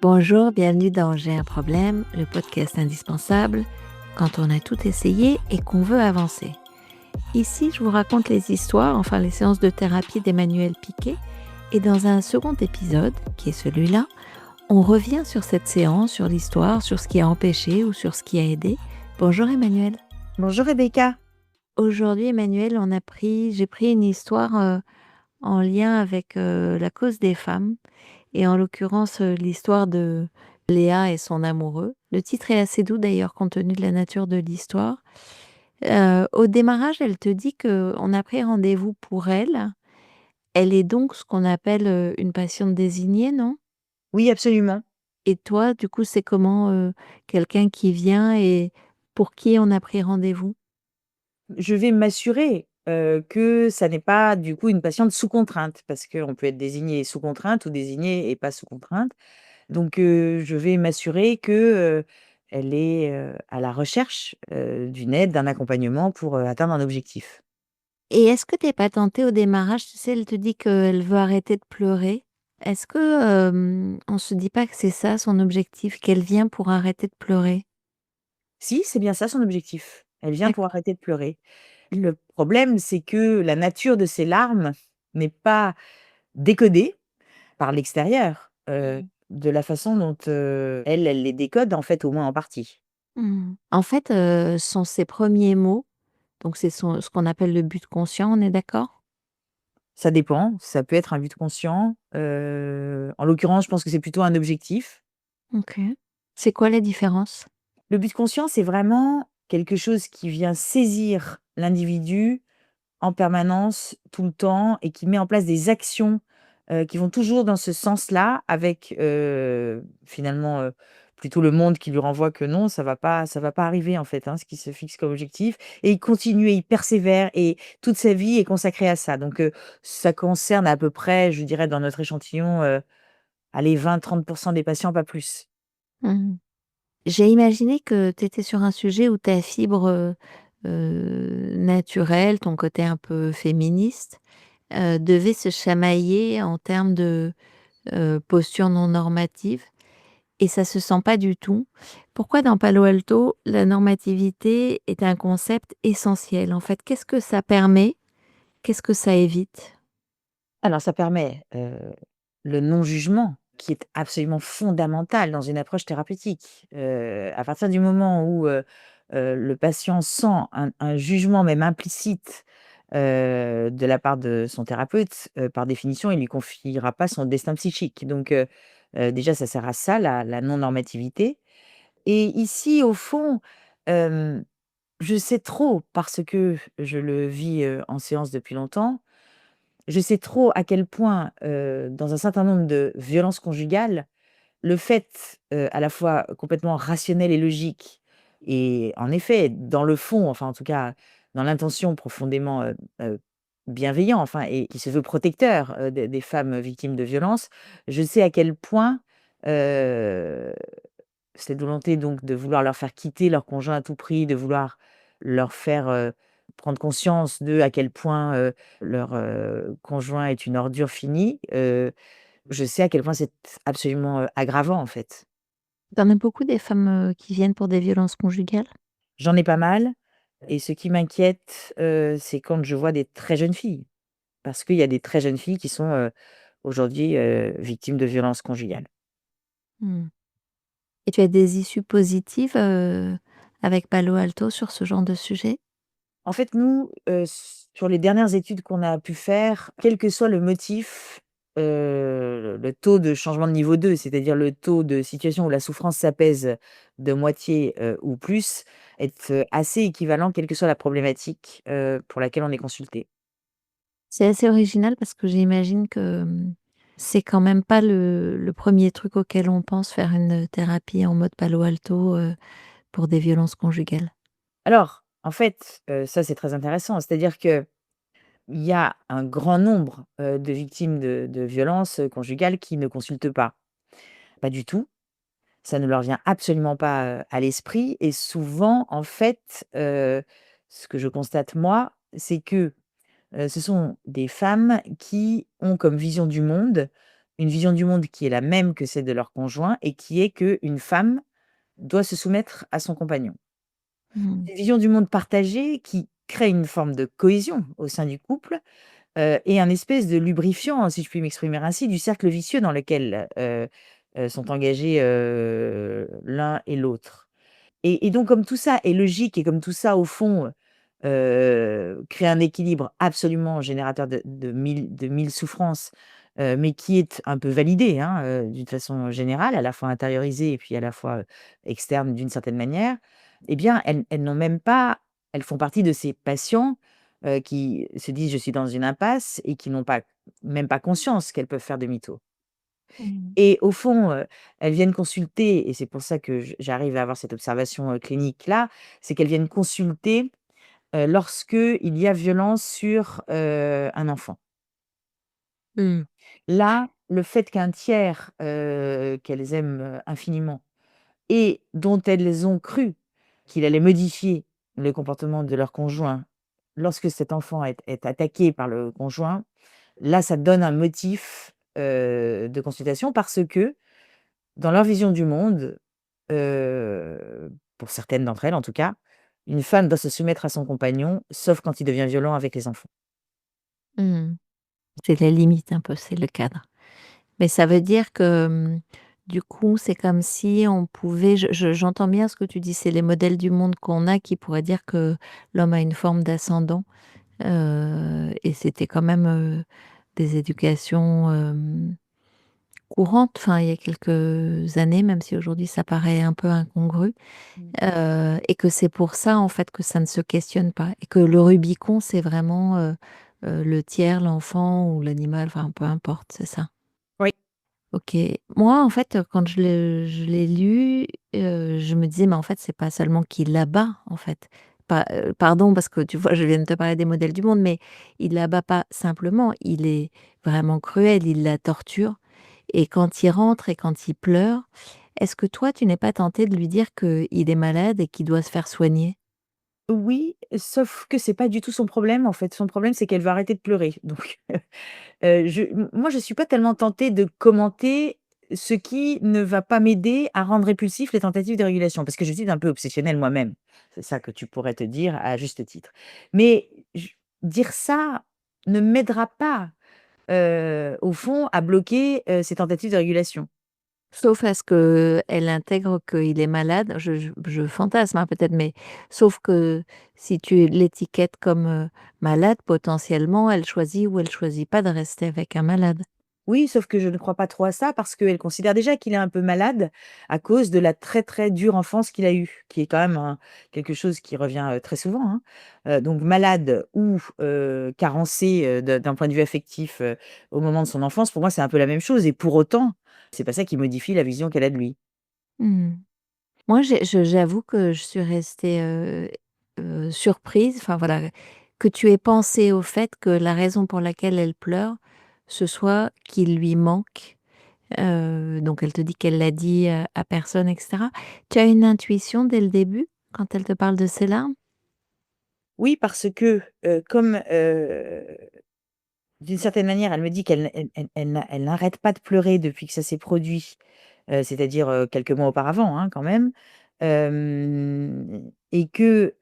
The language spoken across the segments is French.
Bonjour, bienvenue dans J'ai un problème, le podcast indispensable quand on a tout essayé et qu'on veut avancer. Ici, je vous raconte les histoires, enfin les séances de thérapie d'Emmanuel Piquet. Et dans un second épisode, qui est celui-là, on revient sur cette séance, sur l'histoire, sur ce qui a empêché ou sur ce qui a aidé. Bonjour Emmanuel. Bonjour Rebecca. Aujourd'hui, Emmanuel, j'ai pris une histoire en lien avec la cause des femmes. Et en l'occurrence, l'histoire de Léa et son amoureux. Le titre est assez doux d'ailleurs, compte tenu de la nature de l'histoire. Au démarrage, elle te dit qu'on a pris rendez-vous pour elle. Elle est donc ce qu'on appelle une patiente désignée, non? Oui, absolument. Et toi, du coup, c'est comment quelqu'un qui vient et pour qui on a pris rendez-vous? Je vais m'assurer, que ça n'est pas du coup une patiente sous contrainte, parce qu'on peut être désigné sous contrainte ou désigné et pas sous contrainte. Donc, je vais m'assurer que, elle est, à la recherche, d'une aide, d'un accompagnement pour, atteindre un objectif. Et est-ce que t'es pas tentée au démarrage? Tu sais, elle te dit qu'elle veut arrêter de pleurer. Est-ce que on se dit pas que c'est ça son objectif, qu'elle vient pour arrêter de pleurer? Si, c'est bien ça son objectif. Elle vient pour D'accord. arrêter de pleurer. Le problème, c'est que la nature de ses larmes n'est pas décodée par l'extérieur, de la façon dont, elle les décode, en fait, au moins en partie. Mmh. En fait, sont ses premiers mots, donc c'est ce qu'on appelle le but conscient, on est d'accord? Ça dépend, ça peut être un but conscient, en l'occurrence, je pense que c'est plutôt un objectif. OK. C'est quoi la différence? Le but conscient, c'est vraiment quelque chose qui vient saisir l'individu en permanence, tout le temps et qui met en place des actions, qui vont toujours dans ce sens-là avec, finalement, plutôt le monde qui lui renvoie que non, ça va pas arriver en fait, hein, ce qu'il se fixe comme objectif et il continue et il persévère et toute sa vie est consacrée à ça. Donc, ça concerne à peu près, je dirais dans notre échantillon, allez 20-30 des patients, pas plus. Mmh. J'ai imaginé que tu étais sur un sujet où ta fibre, naturelle, ton côté un peu féministe, devait se chamailler en termes de, posture non normative. Et ça se sent pas du tout. Pourquoi dans Palo Alto, la normativité est un concept essentiel? En fait, qu'est-ce que ça permet? Qu'est-ce que ça évite? Alors ça permet, le non-jugement qui est absolument fondamental dans une approche thérapeutique. À partir du moment où, le patient sent un jugement même implicite, de la part de son thérapeute, par définition, il ne lui confiera pas son destin psychique. Donc, déjà ça sert à ça la non-normativité et ici au fond, hem, je sais trop parce que je le vis, en séance depuis longtemps, je sais trop à quel point, dans un certain nombre de violences conjugales, le fait, à la fois complètement rationnel et logique et en effet, dans le fond, enfin en tout cas, dans l'intention profondément, bienveillant, enfin et qui se veut protecteur, des femmes victimes de violences, je sais à quel point, heu, cette volonté donc de vouloir leur faire quitter leur conjoint à tout prix, de vouloir leur faire, prendre conscience de à quel point, leur, conjoint est une ordure finie, je sais à quel point c'est absolument, aggravant, en fait. Tu en as beaucoup des femmes, qui viennent pour des violences conjugales? J'en ai pas mal et ce qui m'inquiète, c'est quand je vois des très jeunes filles. Parce qu'il y a des très jeunes filles qui sont, aujourd'hui, victimes de violences conjugales. Mmh. Et tu as des issues positives, avec Palo Alto sur ce genre de sujet? En fait, nous, sur les dernières études qu'on a pu faire, quel que soit le motif, le taux de changement de niveau 2, c'est-à-dire le taux de situation où la souffrance s'apaise de moitié, ou plus, est, assez équivalent quelle que soit la problématique, pour laquelle on est consulté. C'est assez original parce que j'imagine que, c'est quand même pas le 1er truc auquel on pense, faire une thérapie en mode Palo Alto, pour des violences conjugales. Alors, en fait, ça c'est très intéressant, c'est-à-dire qu'il y a un grand nombre, de victimes de violences, conjugales qui ne consultent pas. Pas du tout. Ça ne leur vient absolument pas, à l'esprit et souvent, en fait, ce que je constate moi, c'est que, ce sont des femmes qui ont comme vision du monde, une vision du monde qui est la même que celle de leur conjoint et qui est qu'une femme doit se soumettre à son compagnon. Mmh. Une vision du monde partagée qui crée une forme de cohésion au sein du couple, et un espèce de lubrifiant, si je puis m'exprimer ainsi, du cercle vicieux dans lequel, sont engagés, l'un et l'autre. Et donc comme tout ça est logique et comme tout ça au fond, crée un équilibre absolument générateur de mille souffrances, mais qui est un peu validé, hein, d'une façon générale, à la fois intériorisée et puis à la fois, externe d'une certaine manière. Eh bien, elles n'ont même pas elles font partie de ces patients, qui se disent: «Je suis dans une impasse» et qui n'ont pas même pas conscience qu'elles peuvent faire demi-tour. Mmh. Et au fond, elles viennent consulter et c'est pour ça que j'arrive à avoir cette observation, clinique-là, c'est qu'elles viennent consulter, lorsque il y a violence sur, un enfant. Mmh. Là, le fait qu'un tiers, qu'elles aiment, infiniment et dont elles ont cru qu'il allait modifier le comportement de leur conjoint lorsque cet enfant est attaqué par le conjoint, là, ça donne un motif, de consultation parce que dans leur vision du monde, pour certaines d'entre elles en tout cas, une femme doit se soumettre à son compagnon, sauf quand il devient violent avec les enfants. Mmh. C'est les limites un peu, c'est le cadre. Mais ça veut dire que, du coup, c'est comme si on pouvait j'entends bien ce que tu dis, c'est les modèles du monde qu'on a qui pourraient dire que l'homme a une forme d'ascendant, et c'était quand même, des éducations, courantes, enfin, il y a quelques années, même si aujourd'hui ça paraît un peu incongru, Mmh. et que c'est pour ça, en fait, que ça ne se questionne pas et que le Rubicon, c'est vraiment, le tiers, l'enfant ou l'animal, enfin, peu importe, c'est ça? Oui. OK. Moi, en fait, quand je l'ai lu, je me disais: «Mais en fait, c'est pas seulement qu'il l'abat, en fait». Pas, pardon parce que tu vois, je viens de te parler des modèles du monde, mais il l'abat pas simplement, il est vraiment cruel, il la torture et quand il rentre et quand il pleure, est-ce que toi, tu n'es pas tenté de lui dire qu'il est malade et qu'il doit se faire soigner? Oui, sauf que c'est pas du tout son problème en fait. Son problème, c'est qu'elle va arrêter de pleurer. Donc, moi, je suis pas tellement tentée de commenter ce qui ne va pas m'aider à rendre répulsif les tentatives de régulation, parce que je suis un peu obsessionnelle moi-même. C'est ça que tu pourrais te dire à juste titre. Mais dire ça ne m'aidera pas, au fond, à bloquer, ces tentatives de régulation. Sauf à ce qu'elle intègre qu'il est malade, je fantasme, hein, peut-être, mais sauf que si tu l'étiquettes comme, malade, potentiellement, elle choisit ou elle choisit pas de rester avec un malade. Oui, sauf que je ne crois pas trop à ça parce qu'elle considère déjà qu'il est un peu malade à cause de la très, très dure enfance qu'il a eue, qui est quand même quelque chose qui revient, très souvent, hein. Donc malade ou carencé, d'un point de vue affectif, au moment de son enfance, pour moi, c'est un peu la même chose et pour autant, c'est pas ça qui modifie la vision qu'elle a de lui. Mmh. Moi, j'avoue que je suis restée, surprise, enfin, voilà, que tu aies pensé au fait que la raison pour laquelle elle pleure, ce soit qu'il lui manque. Donc elle te dit qu'elle l'a dit, à personne et cetera. Tu as une intuition dès le début, quand elle te parle de ses larmes? Oui, parce que, comme, d'une certaine manière, elle me dit qu'elle n'arrête pas de pleurer depuis que ça s'est produit, c'est-à-dire, quelques mois auparavant, hein, quand même. Et que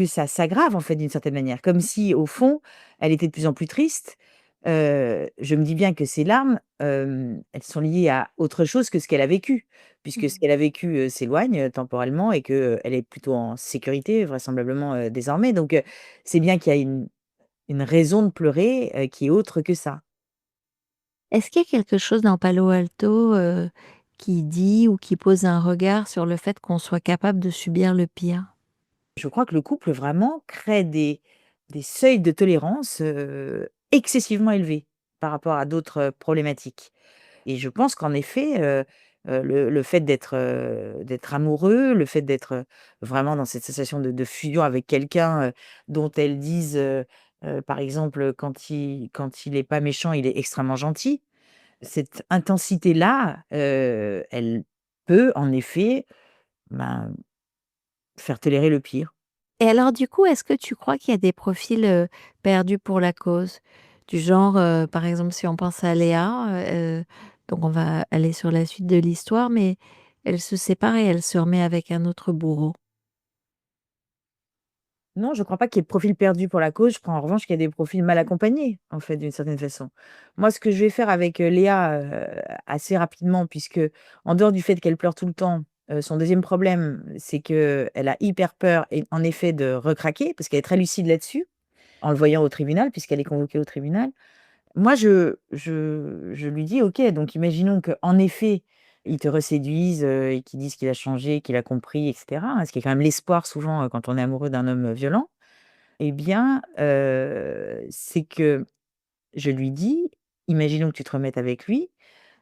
ça s'aggrave, en fait, d'une certaine manière. Comme si, au fond, elle était de plus en plus triste. Je me dis bien que ces larmes, elles sont liées à autre chose que ce qu'elle a vécu, puisque ce Mmh. qu'elle a vécu, s'éloigne, temporellement et que, elle est plutôt en sécurité vraisemblablement, désormais. Donc, c'est bien qu'il y a une raison de pleurer, qui est autre que ça. Est-ce qu'il y a quelque chose dans Palo Alto, qui dit ou qui pose un regard sur le fait qu'on soit capable de subir le pire? Je crois que le couple vraiment crée des seuils de tolérance, excessivement élevés par rapport à d'autres, problématiques et je pense qu'en effet, le fait d'être amoureux, le fait d'être, vraiment dans cette sensation de fusion avec quelqu'un, dont elles disent, par exemple, quand il est pas méchant, il est extrêmement gentil. Cette intensité-là, elle peut en effet, ben, faire tolérer le pire. Et alors du coup, est-ce que tu crois qu'il y a des profils, perdus pour la cause? Du genre, par exemple, si on pense à Léa, donc on va aller sur la suite de l'histoire, mais elle se sépare et elle se remet avec un autre bourreau. Non, je crois pas qu'il y ait de profil perdu pour la cause. Je crois en revanche qu'il y a des profils mal accompagnés, en fait, d'une certaine façon. Moi, ce que je vais faire avec, Léa, assez rapidement, puisque en dehors du fait qu'elle pleure tout le temps, son deuxième problème, c'est qu'elle a hyper peur et en effet de recraquer, parce qu'elle est très lucide là-dessus, en le voyant au tribunal, puisqu'elle est convoquée au tribunal. Moi, je lui dis: «OK, donc imaginons qu'en effet, il te reséduise, et qu'il dise qu'il a changé, qu'il a compris et cetera», hein, ce qui est quand même l'espoir souvent, quand on est amoureux d'un homme, violent. Eh bien, c'est que je lui dis: «Imaginons que tu te remettes avec lui,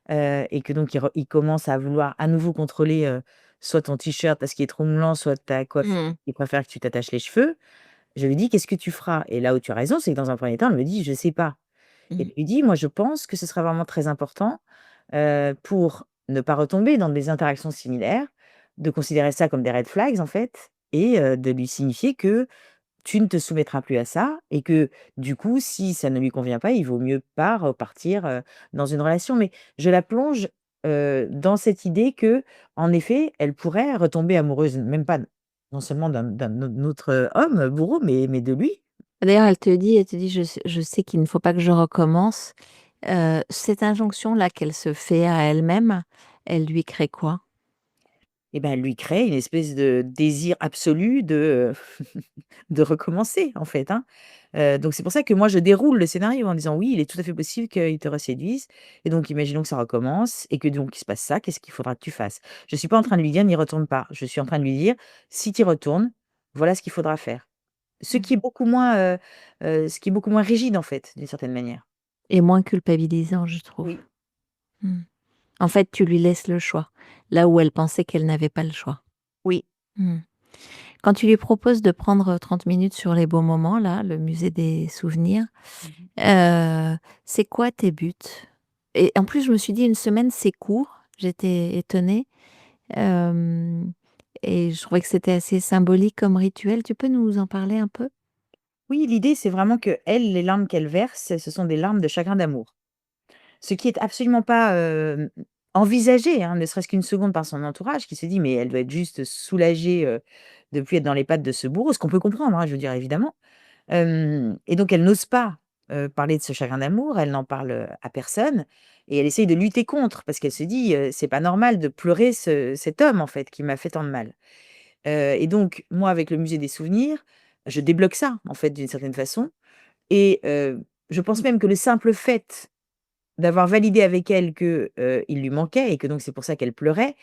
et que donc il commence à vouloir à nouveau contrôler, soit ton t-shirt parce qu'il est trop moulant, soit ta coiffure, Mmh. il préfère que tu t'attaches les cheveux». Je lui dis: «Qu'est-ce que tu feras?» Et là où tu as raison, c'est que dans un premier temps, elle me dit: «Je sais pas». Et Mmh. je lui dis: «Moi, je pense que ce serait vraiment très important, pour ne pas retomber dans des interactions similaires, de considérer ça comme des red flags, en fait, et de lui signifier que tu ne te soumettras plus à ça et que, du coup, si ça ne lui convient pas, il vaut mieux pas repartir, dans une relation». Mais je la plonge, dans cette idée que, en effet, elle pourrait retomber amoureuse, même pas non seulement d'un autre, homme, bourreau, mais de lui. D'ailleurs, elle te dit: «Je sais qu'il ne faut pas que je recommence». Cette injonction-là qu'elle se fait à elle-même, elle lui crée quoi? Et ben, elle lui crée une espèce de désir absolu de, de recommencer, en fait, hein. Donc c'est pour ça que moi je déroule le scénario en disant: «Oui, il est tout à fait possible qu'il te reséduise et donc imaginons que ça recommence et que donc il se passe ça, qu'est-ce qu'il faudra que tu fasses?» Je suis pas en train de lui dire: «N'y retourne pas». Je suis en train de lui dire: «Si tu y retournes, voilà ce qu'il faudra faire». Ce Mmh. qui est beaucoup moins, ce qui est beaucoup moins rigide, en fait, d'une certaine manière. Et moins culpabilisant, je trouve. Oui. Mmh. En fait, tu lui laisses le choix, là où elle pensait qu'elle n'avait pas le choix. Oui. Mmh. Quand tu lui proposes de prendre 30 minutes sur les beaux moments là, le musée des souvenirs, Mmh. c'est quoi tes buts? Et en plus, je me suis dit: «Une semaine, c'est court». J'étais étonnée, hem et je trouvais que c'était assez symbolique comme rituel. Tu peux nous en parler un peu? Oui, l'idée, c'est vraiment qu'elle, les larmes qu'elle verse, ce sont des larmes de chagrin d'amour. Ce qui est absolument pas, envisagé, hein, ne serait-ce qu'une seconde par son entourage qui se dit: «Mais elle doit être juste soulagée, de plus être dans les pattes de ce bourreau», ce qu'on peut comprendre, hein, je veux dire évidemment. Hem Et donc elle n'ose pas, parler de ce chagrin d'amour, elle n'en parle, à personne et elle essaye de lutter contre parce qu'elle se dit, «C'est pas normal de pleurer cet homme en fait qui m'a fait tant de mal». Et donc moi avec le musée des souvenirs, je débloque ça en fait d'une certaine façon et je pense même que le simple fait d'avoir validé avec elle que, il lui manquait et que donc c'est pour ça qu'elle pleurait.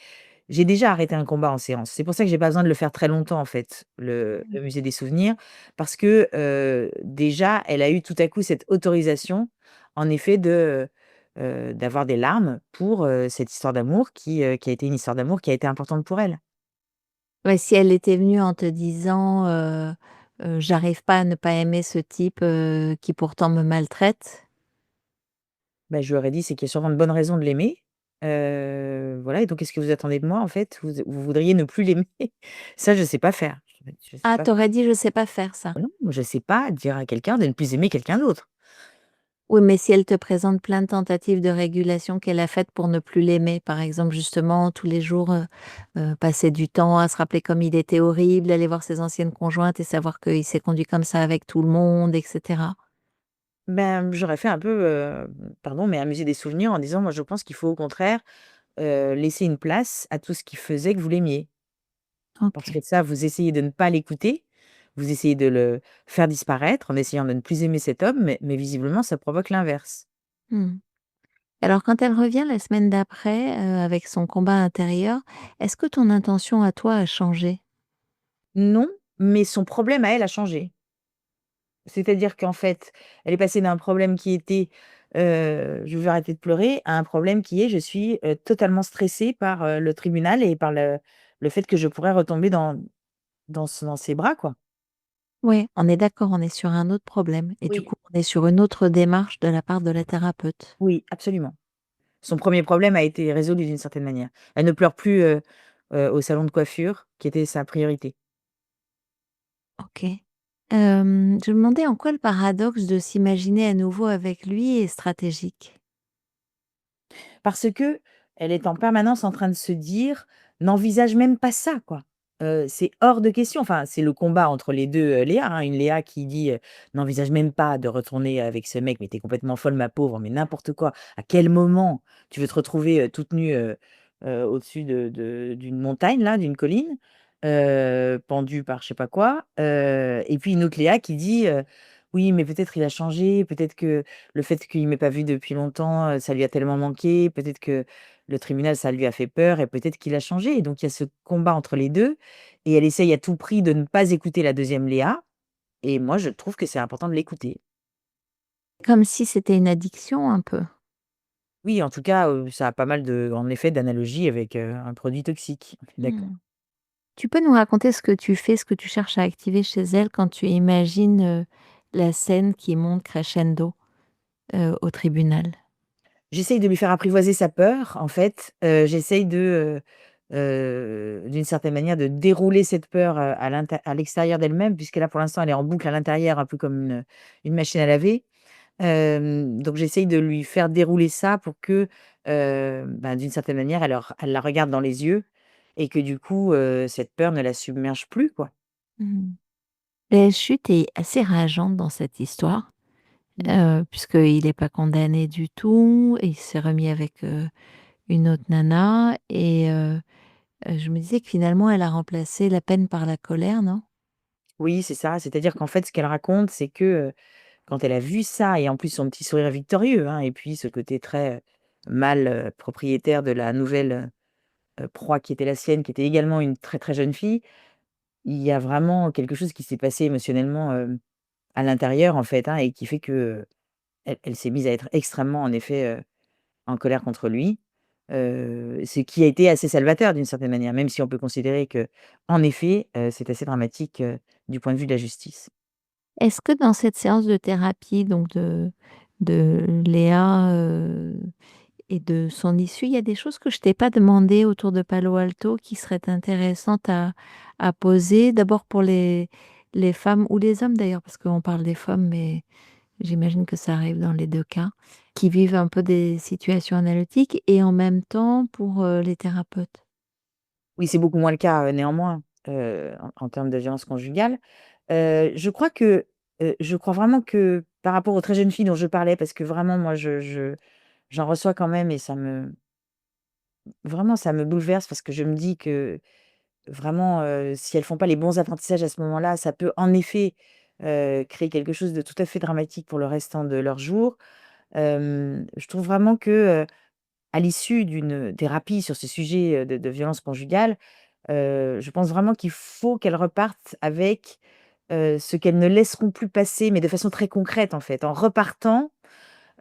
J'ai déjà arrêté un combat en séance. C'est pour ça que j'ai pas besoin de le faire très longtemps en fait, le musée des souvenirs, parce que, déjà elle a eu tout à coup cette autorisation, en effet d'avoir des larmes pour, cette histoire d'amour qui a été une histoire d'amour qui a été importante pour elle. Ouais, si elle était venue en te disant, «J'arrive pas à ne pas aimer ce type, qui pourtant me maltraite». Bah, je lui aurais dit: «C'est qu'il y a sûrement de bonnes raisons de l'aimer, voilà et donc qu'est-ce que vous attendez de moi en fait? Vous voudriez ne plus l'aimer?» Ça je sais pas faire. Je sais Ah, pas. t'aurais dit: «Je sais pas faire ça». Ah non, moi je sais pas dire à quelqu'un de ne plus aimer quelqu'un d'autre. Oui, mais si elle te présente plein de tentatives de régulation qu'elle a faites pour ne plus l'aimer, par exemple, justement, tous les jours, passer du temps à se rappeler comme il était horrible, aller voir ses anciennes conjointes et savoir qu'il s'est conduit comme ça avec tout le monde et cetera. Ben, j'aurais fait un peu, pardon, mais un musée des souvenirs en disant: «Moi je pense qu'il faut au contraire, laisser une place à tout ce qui faisait que vous l'aimiez. Parce que OK. ça, vous essayez de ne pas l'écouter, vous essayez de le faire disparaître en essayant de ne plus aimer cet homme, mais visiblement ça provoque l'inverse». Mmh. Alors quand elle revient la semaine d'après, avec son combat intérieur, est-ce que ton intention à toi a changé? Non, mais son problème à elle a changé. C'est-à-dire qu'en fait, elle est passée d'un problème qui était, «Je veux arrêter de pleurer» à un problème qui est: «Je suis, totalement stressée par, le tribunal et par le fait que je pourrais retomber dans ses bras, quoi». Ouais, on est d'accord, on est sur un autre problème et du Oui. coup, on est sur une autre démarche de la part de la thérapeute. Oui, absolument. Son premier problème a été résolu d'une certaine manière. Elle ne pleure plus, au salon de coiffure qui était sa priorité. OK. Je me demandais en quoi le paradoxe de s'imaginer à nouveau avec lui est stratégique. Parce qu'elle est en permanence en train de se dire: «N'envisage même pas ça, quoi». C'est hors de question. Enfin, c'est le combat entre les 2 Léa, hein. Une Léa qui dit, «N'envisage même pas de retourner avec ce mec, mais tu es complètement folle ma pauvre, mais n'importe quoi. À quel moment tu veux te retrouver, toute nue, au-dessus d'une montagne là, d'une colline, pendue par je sais pas quoi?» Et puis une autre Léa qui dit, «Oui, mais peut-être il a changé, peut-être que le fait qu'il m'ait pas vue depuis longtemps, ça lui a tellement manqué, peut-être que le tribunal, ça lui a fait peur et peut-être qu'il a changé» et donc il y a ce combat entre les 2 et elle essaye à tout prix de ne pas écouter la deuxième Léa et moi je trouve que c'est important de l'écouter. Comme si c'était une addiction un peu. Oui, en tout cas, ça a pas mal en effet d'analogies avec, un produit toxique. On est d'accord. Mmh. Tu peux nous raconter ce que tu fais, ce que tu cherches à activer chez elle quand tu imagines, la scène qui monte crescendo, au tribunal? J'essaye de lui faire apprivoiser sa peur, en fait, j'essaye d'une certaine manière, de dérouler cette peur, à l'extérieur d'elle-même, puisque là, pour l'instant, elle est en boucle à l'intérieur, un peu comme une machine à laver. Donc j'essaye de lui faire dérouler ça pour que, bah, d'une certaine manière, elle la regarde dans les yeux et que du coup, cette peur ne la submerge plus, quoi. Mmh. La chute est assez rageante dans cette histoire, Mmh. puisqu'il est pas condamné du tout et il s'est remis avec, une autre nana et je me disais que finalement elle a remplacé la peine par la colère, non? Oui, c'est ça, c'est-à-dire qu'en fait, ce qu'elle raconte, c'est que, quand elle a vu ça et en plus son petit sourire victorieux, hein et puis ce côté très, mâle, propriétaire de la nouvelle, proie qui était la sienne, qui était également une très, très jeune fille, il y a vraiment quelque chose qui s'est passé émotionnellement, à l'intérieur, en fait, hein et qui fait que, elle s'est mise à être extrêmement, en effet, en colère contre lui, ce qui a été assez salvateur d'une certaine manière, même si on peut considérer que, en effet, c'est assez dramatique, du point de vue de la justice. Est-ce que dans cette séance de thérapie donc de Léa, et de son issue, il y a des choses que je t'ai pas demandé autour de Palo Alto qui seraient intéressantes à poser? D'abord pour les femmes ou les hommes d'ailleurs, parce qu'on parle des femmes, mais j'imagine que ça arrive dans les 2 cas, qui vivent un peu des situations analytiques et en même temps pour, les thérapeutes. Oui, c'est beaucoup moins le cas, néanmoins, en termes de violence conjugale. Je crois que, je crois vraiment que par rapport aux très jeunes filles dont je parlais, parce que vraiment moi j'en reçois quand même et ça me bouleverse parce que je me dis que vraiment, si elles font pas les bons apprentissages à ce moment-là, ça peut en effet, créer quelque chose de tout à fait dramatique pour le restant de leurs jours. Je trouve vraiment que, à l'issue d'une thérapie sur ce sujet, de violence conjugale, je pense vraiment qu'il faut qu'elles repartent avec, ce qu'elles ne laisseront plus passer, mais de façon très concrète, en fait. En repartant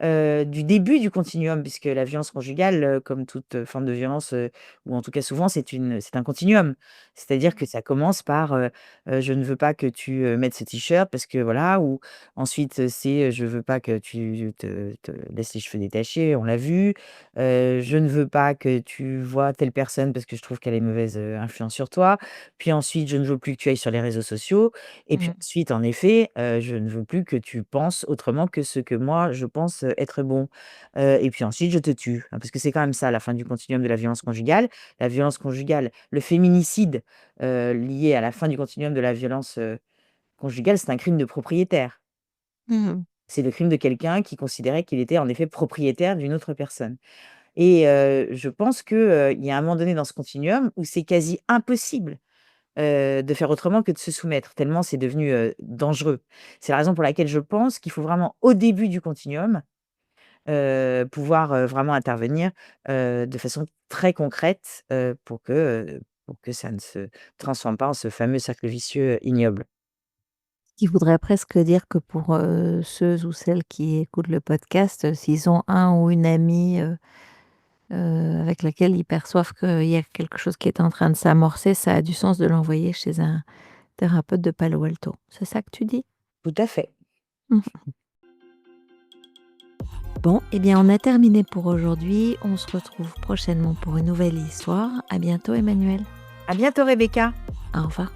du début du continuum, puisque la violence conjugale, comme toute, forme de violence, ou en tout cas souvent, c'est un continuum. C'est-à-dire que ça commence par, «Je ne veux pas que tu, mettes ce t-shirt parce que voilà» ou ensuite, c'est, «Je veux pas que tu te laisses les cheveux détachés, on l'a vu», «Je ne veux pas que tu vois telle personne parce que je trouve qu'elle a une mauvaise, influence sur toi». Puis ensuite, «Je ne veux plus que tu ailles sur les réseaux sociaux». Et puis Mmh. ensuite, en effet, je ne veux plus que tu penses autrement que ce que moi je pense, être bon. Et puis ensuite, je te tue. Hein, parce que c'est quand même ça la fin du continuum de la violence conjugale. La violence conjugale, le féminicide, lié à la fin du continuum de la violence, conjugale, c'est un crime de propriétaire. Mmh. C'est le crime de quelqu'un qui considérait qu'il était en effet propriétaire d'une autre personne. Et je pense que, il y a un moment donné dans ce continuum où c'est quasi impossible de faire autrement que de se soumettre, tellement c'est devenu, dangereux. C'est la raison pour laquelle je pense qu'il faut vraiment, au début du continuum, pouvoir, vraiment intervenir, de façon très concrète, pour que ça ne se transforme pas en ce fameux cercle vicieux ignoble. Ce qui voudrait presque dire que pour, ceux ou celles qui écoutent le podcast, s'ils ont un ou une amie, avec laquelle ils perçoivent qu'il y a quelque chose qui est en train de s'amorcer, ça a du sens de l'envoyer chez un thérapeute de Palo Alto. C'est ça que tu dis? Tout à fait. Mmh. Bon, eh bien, on a terminé pour aujourd'hui. On se retrouve prochainement pour une nouvelle histoire. À bientôt, Emmanuel. À bientôt Rebecca. Au revoir.